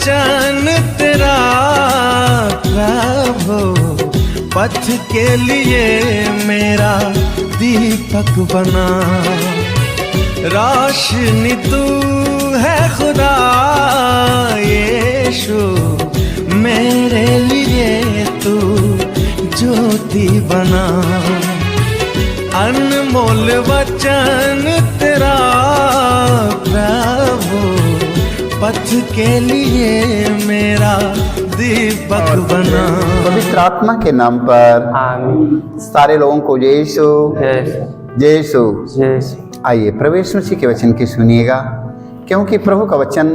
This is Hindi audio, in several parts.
वचन तेरा प्रभु, पथ के लिए मेरा दीपक बना। रोशनी तू है खुदा यीशु, मेरे लिए तू ज्योति बना। अनमोल वचन तेरा प्रभु, पथ के लिए मेरा दीपक बना। पवित्र आत्मा के नाम पर आमीन। सारे लोगों को यीशु यीशु। आइए प्रभु यीशु मसीह के वचन की सुनिएगा, क्योंकि प्रभु का वचन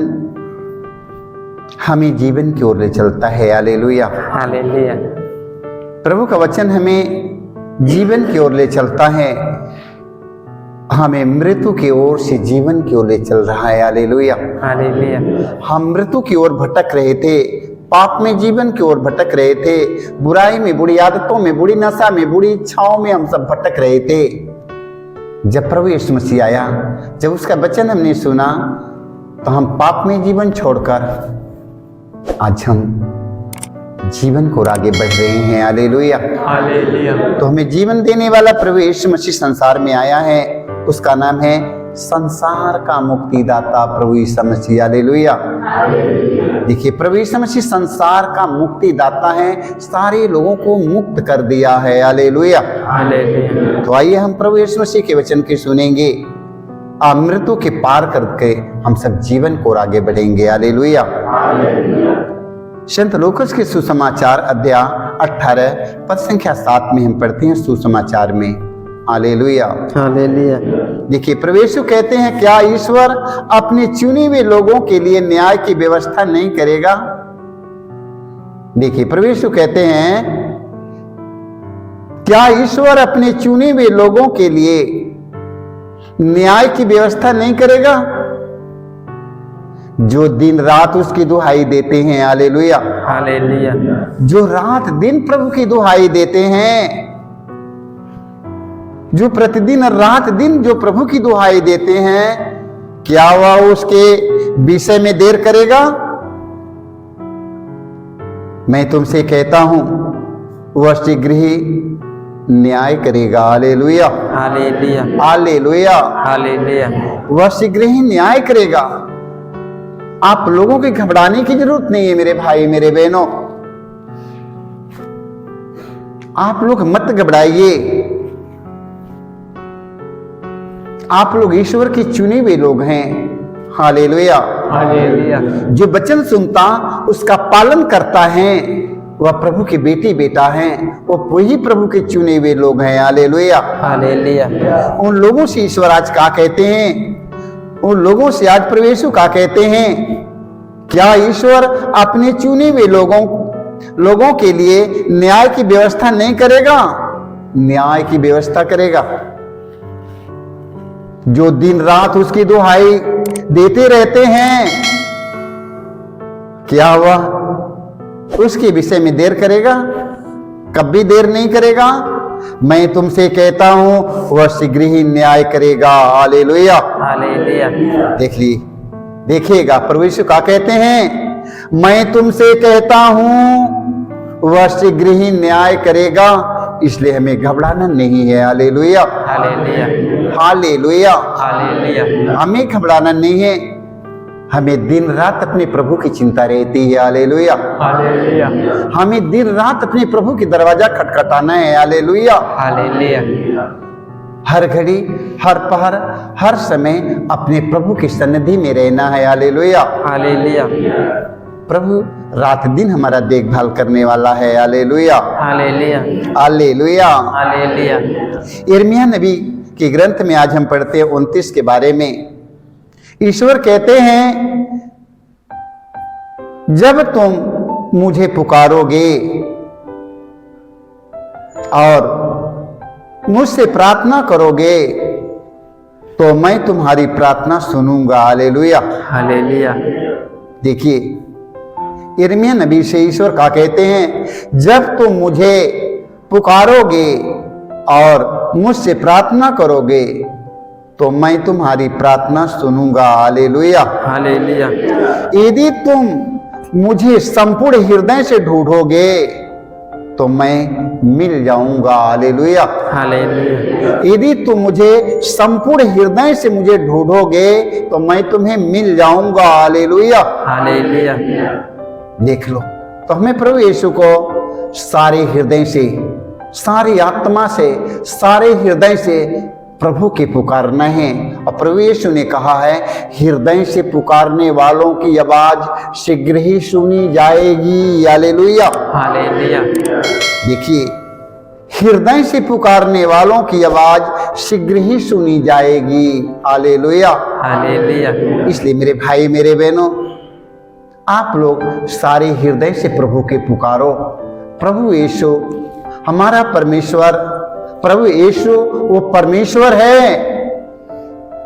हमें जीवन की ओर ले चलता है। Hallelujah hallelujah. प्रभु का वचन हमें जीवन की ओर ले चलता है, हमें मृत्यु की ओर से जीवन की ओर ले चल रहा है। Hallelujah hallelujah. हम मृत्यु की ओर भटक रहे थे, पाप में जीवन की ओर भटक रहे थे, बुराई में, बुरी आदतों में, बुरी नशा में, बुरी इच्छाओं में हम सब भटक रहे थे। जब प्रभु यीशु मसीह आया, जब उसका वचन हमने सुना, तो हम पाप में जीवन छोड़कर आज हम जीवन को आगे बढ़ रहे हैं। Hallelujah hallelujah. तो हमें जीवन देने वाला प्रभु यीशु मसीह संसार में आया है, उसका नाम है संसार का मुक्तिदाता प्रभु यीशु मसीह। हालेलुया। देखिए प्रभु यीशु मसीह संसार का मुक्तिदाता है, सारे लोगों को मुक्त कर दिया है। हालेलुया। तो आइए हम प्रभु यीशु मसीह के वचन के सुनेंगे, मृत्यु के पार करके हम सब जीवन को आगे बढ़ेंगे। हालेलुया। संत लूकास के सुसमाचार अध्याय 18 पद संख्या 7 में हम पढ़ते हैं सुसमाचार में। Hallelujah hallelujah. देखिए प्रभु यीशु कहते हैं, क्या ईश्वर अपने चुने हुए लोगों के लिए न्याय की व्यवस्था नहीं करेगा? देखिए प्रभु यीशु कहते हैं, क्या ईश्वर अपने चुने हुए लोगों के लिए न्याय की व्यवस्था नहीं करेगा, जो दिन रात उसकी दुहाई देते हैं? Hallelujah hallelujah. जो रात दिन प्रभु की दुहाई देते हैं, जो प्रतिदिन रात दिन जो प्रभु की दुहाई देते हैं, क्या वह उसके विषय में देर करेगा? मैं तुमसे कहता हूं, वह शीघ्र ही न्याय करेगा। Hallelujah hallelujah. हालेलुया। हालेलुया। वह शीघ्र ही न्याय करेगा। आप लोगों की घबराने की जरूरत नहीं है मेरे भाई मेरे बहनों, आप लोग मत घबराइए। आप लोग ईश्वर की चुने हुए लोग हैं। Hallelujah hallelujah. जो वचन सुनता उसका पालन करता है, वह प्रभु की बेटी बेटा है, वो वही प्रभु के चुने हुए लोग हैं। Hallelujah hallelujah. उन लोगों से ईश्वर आज क्या कहते हैं, उन लोगों से आज प्रभु यीशु क्या कहते हैं, क्या ईश्वर अपने चुने हुए लोगों के लिए न्याय की व्यवस्था नहीं करेगा? न्याय की व्यवस्था करेगा। जो दिन रात उसकी दुहाई देते रहते हैं, क्या वह उसके विषय में देर करेगा? कभी देर नहीं करेगा। मैं तुमसे कहता हूं, वह शीघ्र ही न्याय करेगा। Hallelujah hallelujah. देखिएगा प्रभु यीशु क्या कहते हैं, मैं तुमसे कहता हूं, वह शीघ्र ही न्याय करेगा, इसलिए हमें घबराना नहीं है। Hallelujah hallelujah. हालेलुया। हालेलुया। हमें घबराना नहीं है, हमें दिन रात अपने प्रभु की चिंता रहती है। Hallelujah hallelujah. हमें दिन रात अपने प्रभु की दरवाजा खटखटाना है। Hallelujah hallelujah. हर घड़ी, हर पहर, हर समय अपने प्रभु की सन्निधि में रहना है। Hallelujah hallelujah. प्रभु रात दिन हमारा देखभाल करने वाला है। Hallelujah hallelujah. हालेलुया। हालेलुया। यिर्मयाह नबी के ग्रंथ में आज हम पढ़ते हैं 29 के बारे में। ईश्वर कहते हैं, जब तुम मुझे पुकारोगे और मुझसे प्रार्थना करोगे, तो मैं तुम्हारी प्रार्थना सुनूंगा। Hallelujah hallelujah. देखिए यिर्मयाह नबी से ईश्वर क्या कहते हैं, जब तुम मुझे पुकारोगे और मुझसे प्रार्थना करोगे, तो मैं तुम्हारी प्रार्थना सुनूंगा। Hallelujah hallelujah. यदि तुम मुझे संपूर्ण हृदय से ढूंढोगे तो मैं मिल जाऊंगा। हालेलुया। हालेलुया। यदि तुम मुझे संपूर्ण हृदय से मुझे ढूंढोगे तो मैं तुम्हें मिल जाऊंगा। हालेलुया। हालेलुया। देख लो, तो हमें प्रभु यीशु को सारे हृदय से, सारी आत्मा से, सारे हृदय से प्रभु के पुकारना है। और प्रभु यीशु ने कहा है, हृदय से पुकारने वालों की आवाज शीघ्र ही सुनी जाएगी। हालेलुया। हालेलुया। देखिए, हृदय से पुकारने वालों की आवाज शीघ्र ही सुनी जाएगी। हालेलुया। हालेलुया। इसलिए मेरे भाई, मेरे बहनों, आप लोग सारे हृदय से प्रभु के पुकारो। प्रभु यीशु हमारा परमेश्वर, प्रभु यीशु वो परमेश्वर है।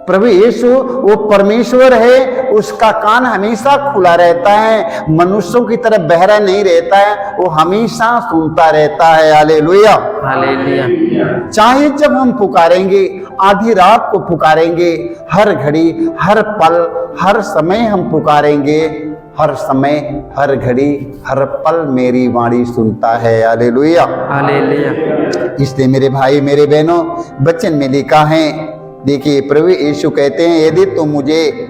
प्रभु यीशु वो परमेश्वर है, उसका कान हमेशा खुला रहता है, मनुष्यों की तरह बहरा नहीं रहता है, वो हमेशा सुनता रहता है। हालेलुया। हालेलुया। चाहे जब हम पुकारेंगे, आधी रात को पुकारेंगे, हर घड़ी, हर पल, हर समय हम पुकारेंगे, हर समय, हर घड़ी, हर पल मेरी वाणी सुनता है। हालेलुया। हालेलुया। इसलिए मेरे भाई, मेरे बहनों, वचन में लिखा है, देखिए प्रभु यीशु कहते हैं, यदि तुम मुझे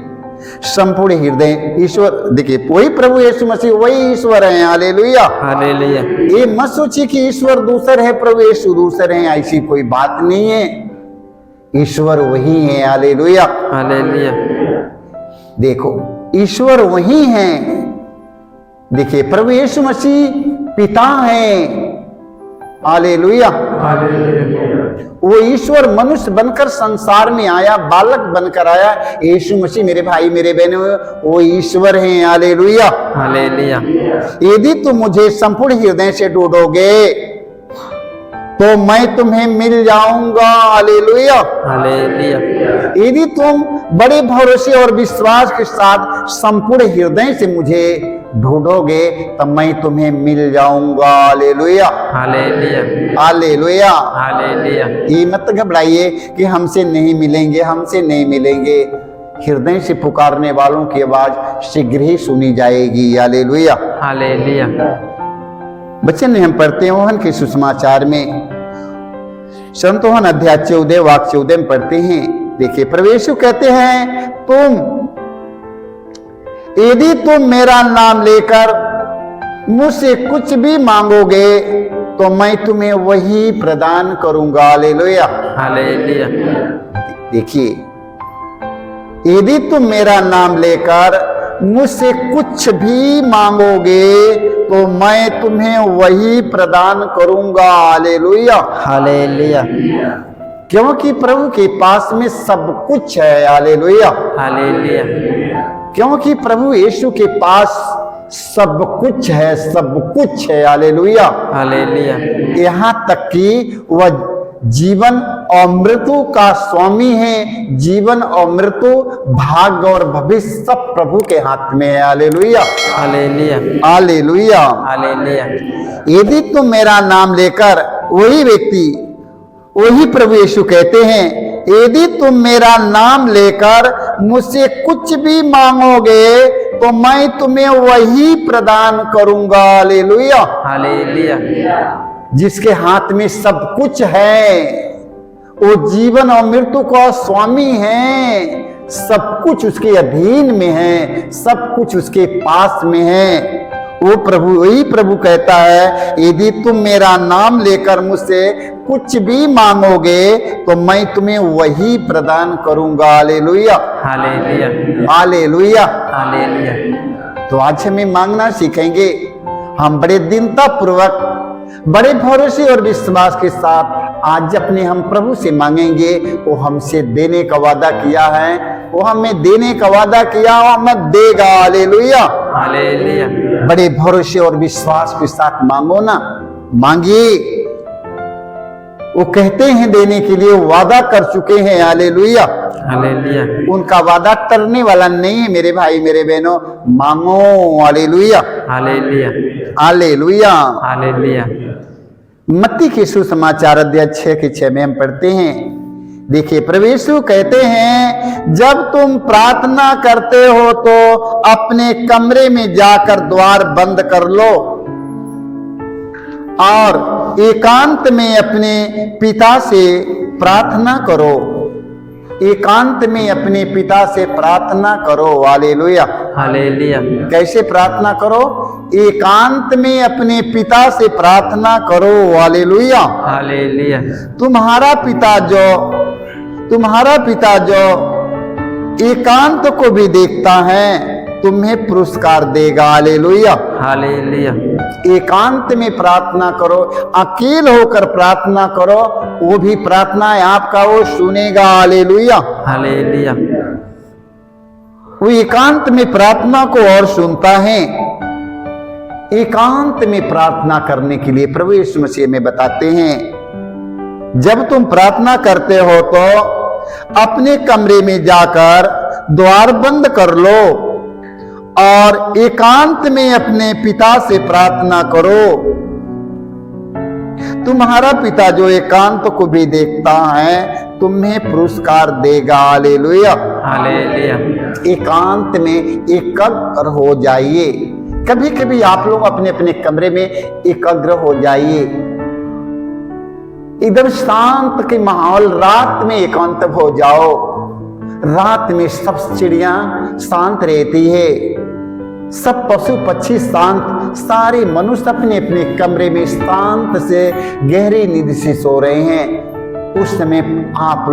संपूर्ण हृदय, ईश्वर, देखिए वही प्रभु यीशु मसीह वही ईश्वर है। हालेलुया। हालेलुया। ये मत सोचिए कि ईश्वर दूसरे है, प्रभु यीशु दूसरे हैं, ऐसी कोई बात नहीं है। ईश्वर वही है। हालेलुया। हालेलुया। देखो, ईश्वर वही है। देखिए प्रभु यीशु मसीह पिता है। हालेलुया। वो ईश्वर मनुष्य बनकर संसार में आया, बालक बनकर आया। यीशु मसीह मेरे भाई, मेरे बहनों, वो ईश्वर हैं। हालेलुया। हालेलुया। यदि तुम मुझे संपूर्ण हृदय से ढूंढोगे तो मैं तुम्हें मिल जाऊंगा। हालेलुया। हालेलुया। यदि तुम बड़े भरोसे और विश्वास के साथ संपूर्ण हृदय से मुझे ढूंढोगे तब मैं तुम्हें मिल जाऊंगा। हालेलुया। हालेलुया। हालेलुया। हालेलुया। ये मत घबराइए कि हमसे नहीं मिलेंगे, हमसे नहीं मिलेंगे। हृदय से पुकारने वालों की आवाज शीघ्र ही सुनी जाएगी। हालेलुया। हालेलुया। वचन में हम पढ़ते हैं यूहन्ना के सुसमाचार में, संत यूहन्ना अध्याय 14 वाक्य 14 में पढ़ते हैं। देखिए प्रभु यीशु कहते हैं, यदि तुम मेरा नाम लेकर मुझसे कुछ भी मांगोगे तो मैं तुम्हें वही प्रदान करूंगा। हालेलुया। हालेलुया। देखिए, यदि तुम मेरा नाम लेकर मुझसे कुछ भी मांगोगे तो मैं तुम्हें वही प्रदान करूंगा। हालेलुया। हालेलुया। क्योंकि प्रभु के पास में सब कुछ है। हालेलुया। हालेलुया। क्योंकि प्रभु यीशु के पास सब कुछ है, सब कुछ है। हालेलुया। हालेलुया। यहाँ तक कि वह जीवन और मृत्यु का स्वामी है। जीवन और मृत्यु, भाग्य और भविष्य सब प्रभु के हाथ में है। हालेलुया। हालेलुया। हालेलुया। हालेलुया। यदि तुम मेरा नाम लेकर, वही व्यक्ति, वही प्रभु यीशु कहते हैं, यदि तुम मेरा नाम लेकर मुझसे कुछ भी मांगोगे तो मैं तुम्हें वही प्रदान करूंगा। हालेलुया। हालेलुया। जिसके हाथ में सब कुछ है, वो जीवन और मृत्यु का स्वामी है। सब कुछ उसके अधीन में है, सब कुछ उसके पास में है। वो प्रभु, वही प्रभु कहता है, यदि तुम मेरा नाम लेकर मुझसे कुछ भी मांगोगे तो मैं तुम्हें वही प्रदान करूंगा। हालेलुया। हालेलुया। हालेलुया। हालेलुया। तो आज हमें मांगना सीखेंगे। हम बड़े दीनता पूर्वक, बड़े भरोसे और विश्वास के साथ आज अपने हम प्रभु से मांगेंगे। वो हमसे देने का वादा किया है, वो हमें देने का वादा किया, वो हमें देगा। हालेलुया। हालेलुया। बड़े भरोसे और विश्वास के साथ मांगो ना, मांगिए। वो कहते हैं देने के लिए, वो वादा कर चुके हैं। हालेलुया। हालेलुया। उनका वादा टलने वाला नहीं है मेरे भाई, मेरे बहनों। मांगो। हालेलुया। हालेलुया। हालेलुया। हालेलुया। मत्ती के सुसमाचार अध्याय 6 के 6 में हम पढ़ते हैं, देखिए प्रभु यीशु कहते हैं जब तुम प्रार्थना करते हो तो अपने कमरे में जाकर द्वार बंद कर लो और एकांत में अपने पिता से प्रार्थना करो। एकांत में अपने पिता से प्रार्थना करो। हालेलुया हालेलुया कैसे प्रार्थना करो? एकांत में अपने पिता से प्रार्थना करो। हालेलुया हालेलुया तुम्हारा पिता जो एकांत को भी देखता है तुम्हें पुरस्कार देगा। हालेलुया हालेलुया एकांत में प्रार्थना करो, अकेले होकर प्रार्थना करो, वो भी प्रार्थना है आपका वो सुनेगा। हालेलुया हालेलुया वो एकांत में प्रार्थना को और सुनता है। एकांत में प्रार्थना करने के लिए प्रभु यीशु मसीह में बताते हैं जब तुम प्रार्थना करते हो तो अपने कमरे में जाकर द्वार बंद कर लो और एकांत में अपने पिता से प्रार्थना करो। तुम्हारा पिता जो एकांत को भी देखता है तुम्हें पुरस्कार देगा। हालेलुया हालेलुया एकांत में एकाग्र हो जाइए। कभी कभी आप लोग अपने अपने कमरे में एकाग्र हो जाइए, एकदम शांत के माहौल, रात में एकांत हो जाओ। रात में सब चिड़िया शांत रहती है, सब पशु पक्षी शांत, सारे मनुष्य अपने अपने कमरे में शांत से गहरी नींद से सो रहे हैं। उस समय आप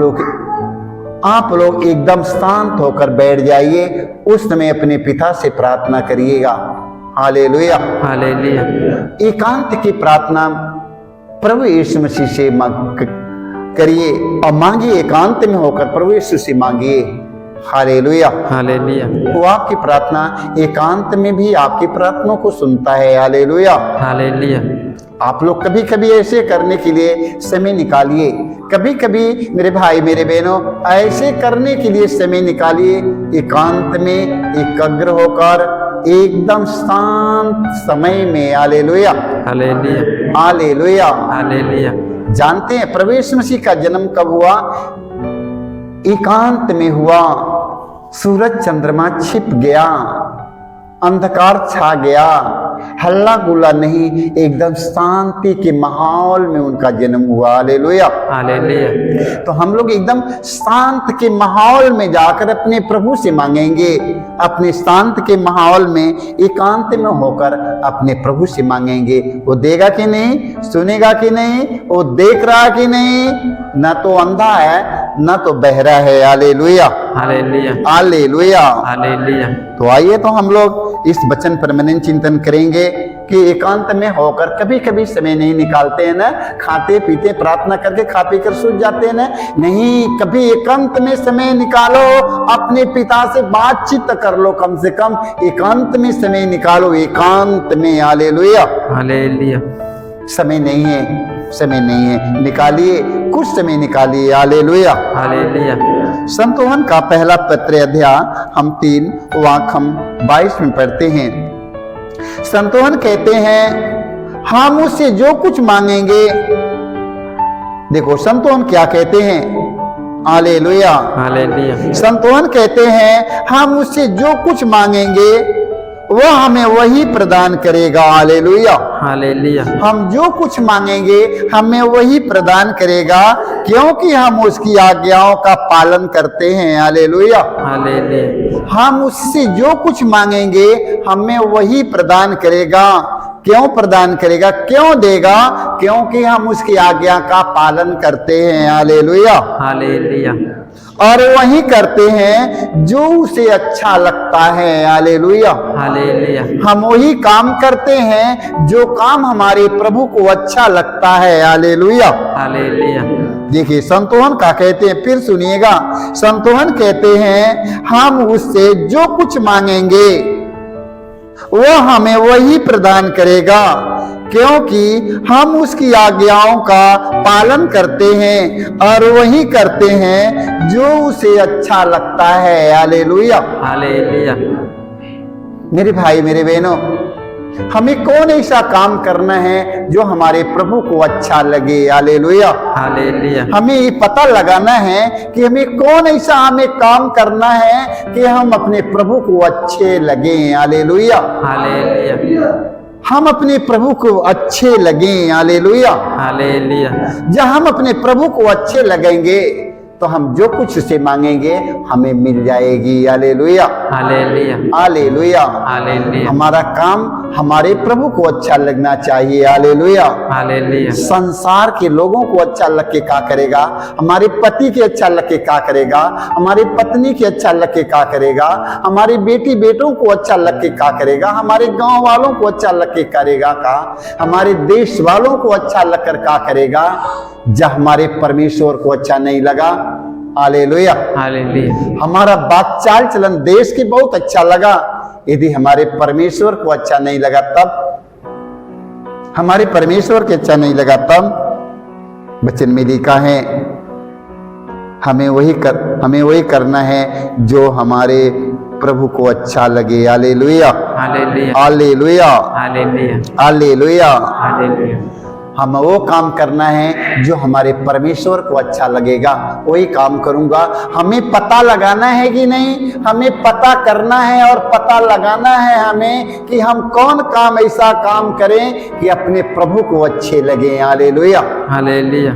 लोग एकदम शांत होकर बैठ जाइए। उस समय अपने पिता से प्रार्थना करिएगा। हालेलुया हालेलुया एकांत की प्रार्थना प्रभु यीशु मसीह से करिए और मांगिए। एकांत में होकर प्रभु यीशु से मांगिए। हालेलुया हालेलुया वो आपकी प्रार्थना एकांत में भी आपकी प्रार्थना को सुनता है। हालेलुया हालेलुया आप लोग कभी कभी ऐसे करने के लिए समय निकालिए। कभी कभी मेरे भाई मेरे बहनों ऐसे करने के लिए समय निकालिए। एकांत में एकाग्र होकर एकदम शांत समय में। हालेलुया हालेलुया हालेलुया हालेलुया जानते हैं प्रभु यीशु मसीह का जन्म कब हुआ? एकांत में हुआ। सूरज चंद्रमा छिप गया, अंधकार छा गया, हल्ला गुल्ला नहीं, एकदम शांति के माहौल में उनका जन्म हुआ। हालेलुया हालेलुया तो हम लोग एकदम शांत के माहौल में जाकर अपने प्रभु से मांगेंगे। अपने शांत के माहौल में एकांत में होकर अपने प्रभु से मांगेंगे। वो देगा कि नहीं, सुनेगा कि नहीं, वो देख रहा कि नहीं, ना तो अंधा है ना तो बहरा है। हालेलुया हालेलुया हालेलुया हालेलुया तो आइए तो हम लोग इस वचन पर मनन चिंतन करेंगे कि एकांत में होकर कभी कभी समय नहीं निकालते हैं ना, खाते पीते प्रार्थना करके खा पी कर सूझ जाते हैं ना। नहीं, कभी एकांत में समय निकालो, अपने पिता से बातचीत कर लो। कम से कम एकांत में समय निकालो। एकांत में हालेलुया हालेलुया समय नहीं है, निकालिए, कुछ समय निकालिए। हालेलुया हालेलुया संत यूहन्ना का पहला पत्र अध्याय हम 3 वाक्य हम 22 में पढ़ते हैं। संत यूहन्ना कहते हैं हम उससे जो कुछ मांगेंगे। देखो संत यूहन्ना क्या कहते हैं? हालेलुया हालेलुया संत यूहन्ना कहते हैं हम उससे जो कुछ मांगेंगे वो हमें वही प्रदान करेगा। हालेलुया हालेलुया हम जो कुछ मांगेंगे हमें वही प्रदान करेगा, क्योंकि हम उसकी आज्ञाओं का पालन करते हैं। हालेलुया हालेलुया हम उससे जो कुछ मांगेंगे हमें वही प्रदान करेगा। क्यों प्रदान करेगा, क्यों देगा? क्योंकि हम उसकी आज्ञा का पालन करते हैं। हालेलुया हालेलुया और वही करते हैं जो उसे अच्छा लगता है। हालेलुया हालेलुया हम वही काम करते हैं जो काम हमारे प्रभु को अच्छा लगता है। हालेलुया हालेलुया देखिए संत यूहन्ना का कहते हैं, फिर सुनिएगा। संत यूहन्ना कहते हैं हम उससे जो कुछ मांगेंगे वो हमें वही प्रदान करेगा, क्योंकि हम उसकी आज्ञाओं का पालन करते हैं और वही करते हैं जो उसे अच्छा लगता है। हालेलुया हालेलुया मेरे भाई मेरे बहनों हमें कौन ऐसा काम करना है जो हमारे प्रभु को अच्छा लगे। हालेलुया। हालेलुया। हमें ये पता लगाना है कि हमें काम करना है कि हम अपने प्रभु को अच्छे लगे। हालेलुया। हालेलुया। हम अपने प्रभु को अच्छे लगे। हालेलुया। हालेलुया। जब हम अपने प्रभु को अच्छे लगेंगे तो हम जो कुछ उसे मांगेंगे हमें मिल जाएगी। हालेलुया। हालेलुया। हालेलुया। हालेलुया। हमारा काम हमारे प्रभु को अच्छा लगना चाहिए। हालेलुया। हालेलुया। संसार के लोगों को अच्छा लग के क्या करेगा, हमारे पति के अच्छा लग के क्या करेगा, हमारी पत्नी के अच्छा लग के क्या करेगा, हमारी बेटी बेटों को अच्छा लग के क्या करेगा, हमारे गांव वालों को अच्छा लग के करेगा का, हमारे देश वालों को अच्छा लग कर क्या करेगा, जब हमारे परमेश्वर को अच्छा नहीं लगा। हालेलुया। हालेलुया। हमारा बात चाल चलन देश की बहुत अच्छा लगा, यदि हमारे परमेश्वर को अच्छा नहीं लगा तब, हमारे परमेश्वर के अच्छा नहीं लगा तब, वचन में लिखा है हमें वही करना है जो हमारे प्रभु को अच्छा लगे। Hallelujah. Hallelujah. Hallelujah. Hallelujah. Hallelujah. Hallelujah. हम वो काम करना है जो हमारे परमेश्वर को अच्छा लगेगा, वही काम करूंगा। हमें पता लगाना है कि नहीं, हमें पता करना है और पता लगाना है हमें कि हम कौन काम ऐसा काम करें कि अपने प्रभु को अच्छे लगे। हालेलुया। हालेलुया।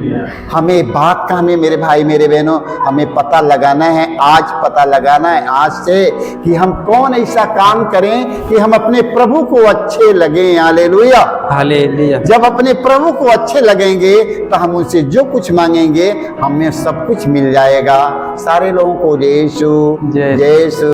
हमें बात का, हमें मेरे भाई मेरे बहनों, हमें पता लगाना है, आज पता लगाना है आज से कि हम कौन ऐसा काम करें कि हम अपने प्रभु को अच्छे लगे। हालेलुया। हालेलुया। जब अपने प्रभु को अच्छे लगेंगे तो हम उनसे जो कुछ मांगेंगे हमें सब कुछ मिल जाएगा। सारे लोगों को जय यीशु, जय जय यीशु।